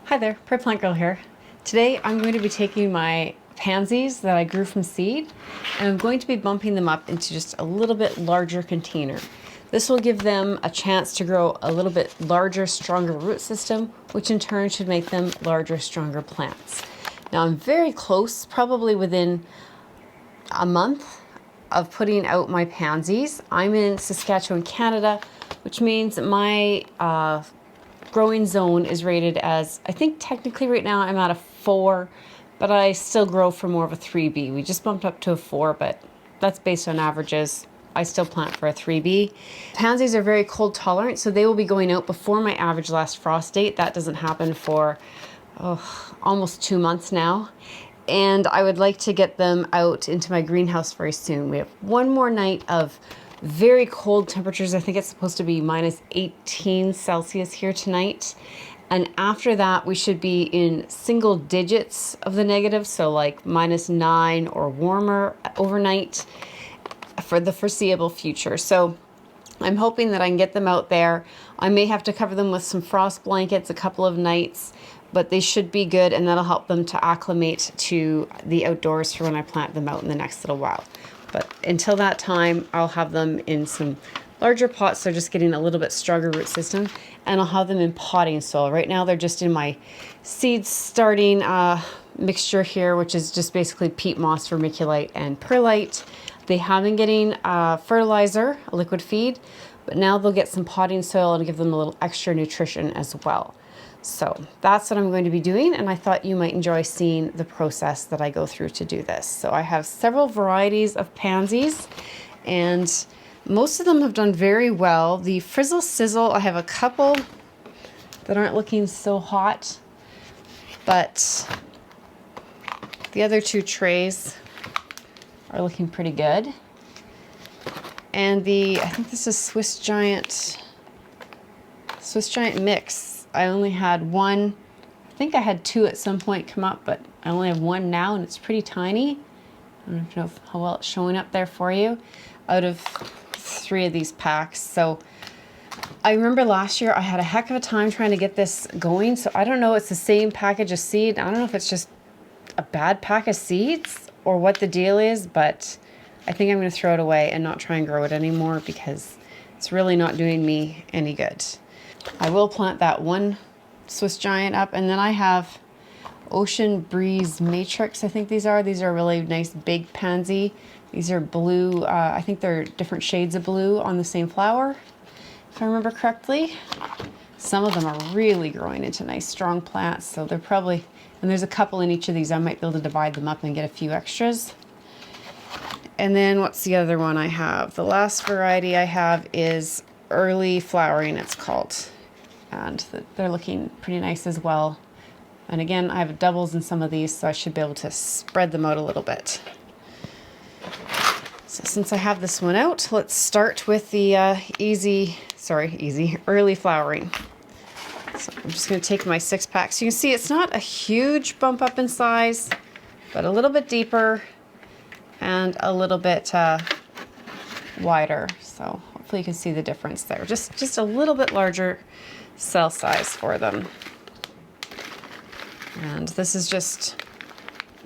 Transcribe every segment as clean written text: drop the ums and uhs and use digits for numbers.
Hi there, Prep Plant Girl here. Today I'm going to be taking my pansies that I grew from seed and I'm going to be bumping them up into just a little bit larger container. This will give them a chance to grow a little bit larger, stronger root system, which in turn should make them larger, stronger plants. Now I'm very close, probably within a month of putting out my pansies. I'm in Saskatchewan, Canada, which means my growing zone is rated as, I think technically right now I'm at a 4, but I still grow for more of a 3B. We just bumped up to a 4, but that's based on averages. I still plant for a 3B. Pansies are very cold tolerant, so they will be going out before my average last frost date. That doesn't happen for almost 2 months now. And I would like to get them out into my greenhouse very soon. We have one more night of very cold temperatures. I think it's supposed to be minus 18 Celsius here tonight. And after that, we should be in single digits of the negative, so like minus 9 or warmer overnight for the foreseeable future. So I'm hoping that I can get them out there. I may have to cover them with some frost blankets a couple of nights, but they should be good, and that'll help them to acclimate to the outdoors for when I plant them out in the next little while. But until that time, I'll have them in some larger pots. They're just getting a little bit stronger root system, and I'll have them in potting soil. Right now, they're just in my seed starting mixture here, which is just basically peat moss, vermiculite, and perlite. They have been getting fertilizer, a liquid feed, but now they'll get some potting soil and give them a little extra nutrition as well. So that's what I'm going to be doing, and I thought you might enjoy seeing the process that I go through to do this. So I have several varieties of pansies, and most of them have done very well. The Frizzle Sizzle, I have a couple that aren't looking so hot, but the other 2 trays are looking pretty good. And I think this is Swiss Giant Mix. I only had one. I think I had 2 at some point come up, but I only have 1 now, and it's pretty tiny. I don't know how well it's showing up there for you, out of 3 of these packs. So I remember last year I had a heck of a time trying to get this going. So I don't know, it's the same package of seed. I don't know if it's just a bad pack of seeds or what the deal is, but I think I'm going to throw it away and not try and grow it anymore because it's really not doing me any good. I will plant that one Swiss Giant up, and then I have Ocean Breeze Matrix, I think these are. These are really nice big pansy. These are blue, I think they're different shades of blue on the same flower, if I remember correctly. Some of them are really growing into nice strong plants, so they're probably, and there's a couple in each of these. I might be able to divide them up and get a few extras. And then what's the other one I have? The last variety I have is Early Flowering, it's called, and they're looking pretty nice as well. And again, I have doubles in some of these, so I should be able to spread them out a little bit. So since I have this one out, let's start with the easy Early Flowering. So I'm just going to take my 6-pack. So you can see it's not a huge bump up in size, but a little bit deeper and a little bit wider. So hopefully you can see the difference there. Just a little bit larger cell size for them. And this is just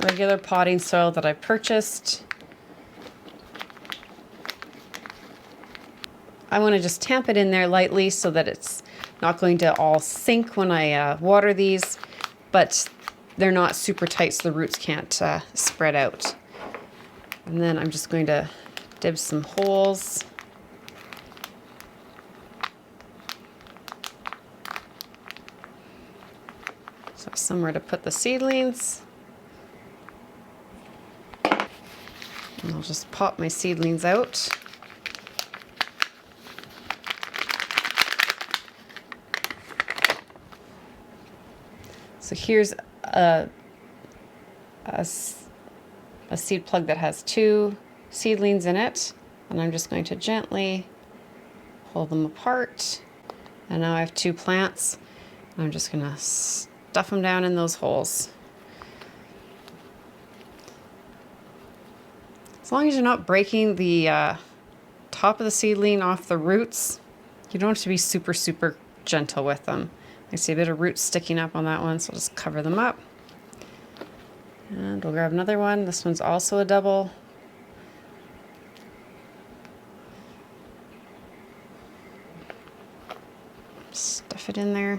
regular potting soil that I purchased. I want to just tamp it in there lightly so that it's not going to all sink when I water these, but they're not super tight so the roots can't spread out. And then I'm just going to dib some holes. So somewhere to put the seedlings. And I'll just pop my seedlings out. So here's a seed plug that has 2 seedlings in it, and I'm just going to gently pull them apart. And now I have 2 plants. I'm just going to stuff them down in those holes. As long as you're not breaking the top of the seedling off the roots, you don't have to be super gentle with them. I see a bit of roots sticking up on that one, so I'll just cover them up. And we'll grab another one. This one's also a double. Stuff it in there.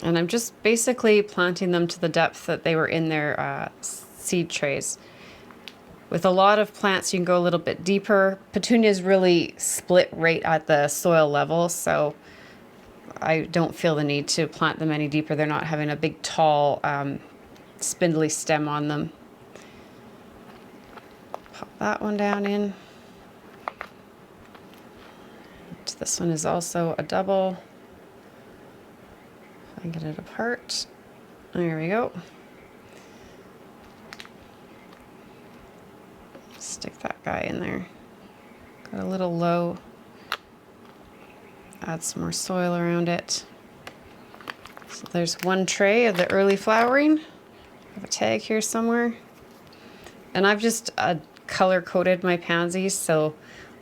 And I'm just basically planting them to the depth that they were in their seed trays. With a lot of plants, you can go a little bit deeper. Petunias really split right at the soil level, so I don't feel the need to plant them any deeper. They're not having a big, tall, spindly stem on them. Pop that one down in. This one is also a double. If I can get it apart. There we go. Stick that guy in there. Got a little low. Add some more soil around it. So there's one tray of the early flowering. I have a tag here somewhere. And I've just color coded my pansies, so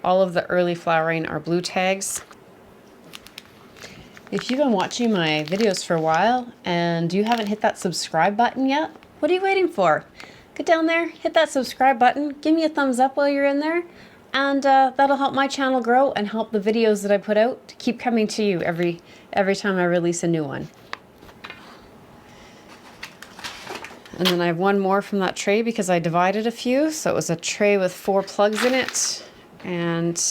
all of the early flowering are blue tags. If you've been watching my videos for a while and you haven't hit that subscribe button yet, what are you waiting for? Get down there, hit that subscribe button, give me a thumbs up while you're in there, and that'll help my channel grow and help the videos that I put out to keep coming to you every time I release a new one. And then I have one more from that tray because I divided a few, so it was a tray with 4 plugs in it. And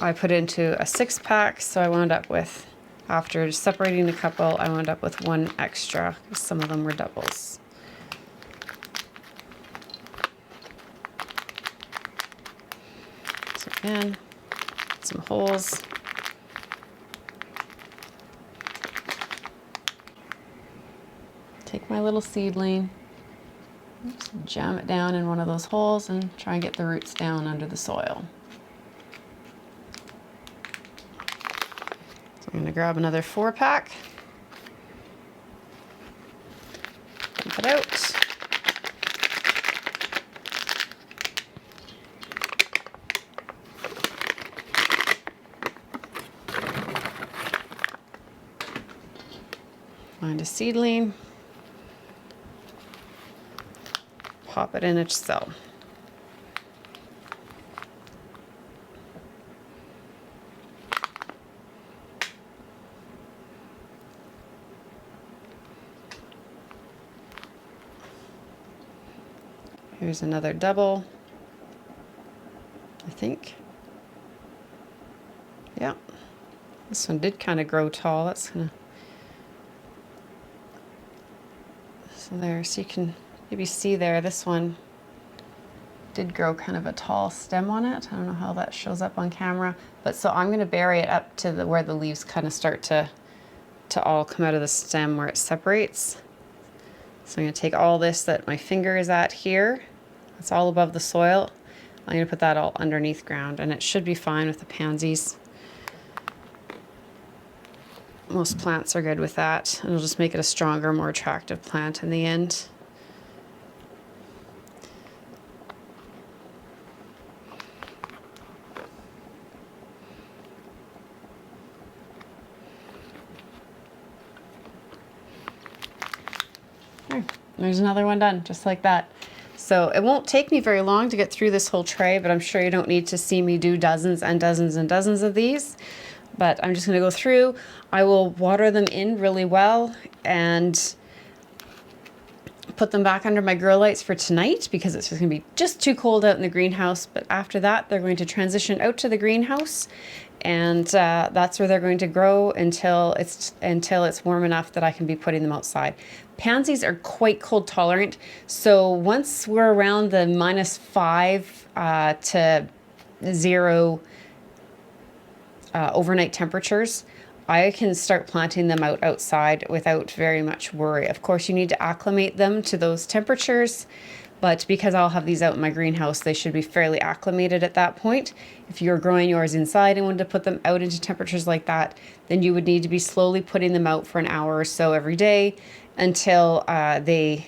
I put it into a 6-pack, so I wound up with, after separating a couple, I wound up with 1 extra. Some of them were doubles. So again, some holes. Take my little seedling, just jam it down in one of those holes and try and get the roots down under the soil. So I'm going to grab another 4-pack, dump it out. Find a seedling. Pop it in its cell. Here's another double, I think. Yeah, this one did kind of grow tall. That's gonna, so there, so you can maybe see there, this one did grow kind of a tall stem on it. I don't know how that shows up on camera, but so I'm going to bury it up to where the leaves kind of start to all come out of the stem where it separates. So I'm going to take all this that my finger is at here, it's all above the soil, I'm going to put that all underneath ground, and it should be fine with the pansies. Most plants are good with that. It'll just make it a stronger, more attractive plant in the end. There's another one done, just like that. So it won't take me very long to get through this whole tray, but I'm sure you don't need to see me do dozens and dozens and dozens of these. But I'm just going to go through. I will water them in really well and put them back under my grow lights for tonight because it's going to be just too cold out in the greenhouse. But after that, they're going to transition out to the greenhouse, and that's where they're going to grow until it's warm enough that I can be putting them outside. Pansies are quite cold tolerant, so once we're around the -5 to 0 overnight temperatures, I can start planting them outside without very much worry. Of course, you need to acclimate them to those temperatures, but because I'll have these out in my greenhouse, they should be fairly acclimated at that point. If you're growing yours inside and wanted to put them out into temperatures like that, then you would need to be slowly putting them out for an hour or so every day until they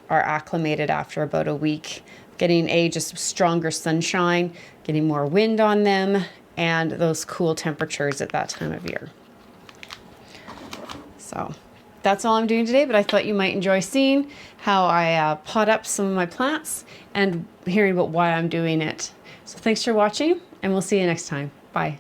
are acclimated after about a week, getting just stronger sunshine, getting more wind on them, and those cool temperatures at that time of year. So that's all I'm doing today, but I thought you might enjoy seeing how I pot up some of my plants and hearing about why I'm doing it. So thanks for watching, and we'll see you next time. Bye.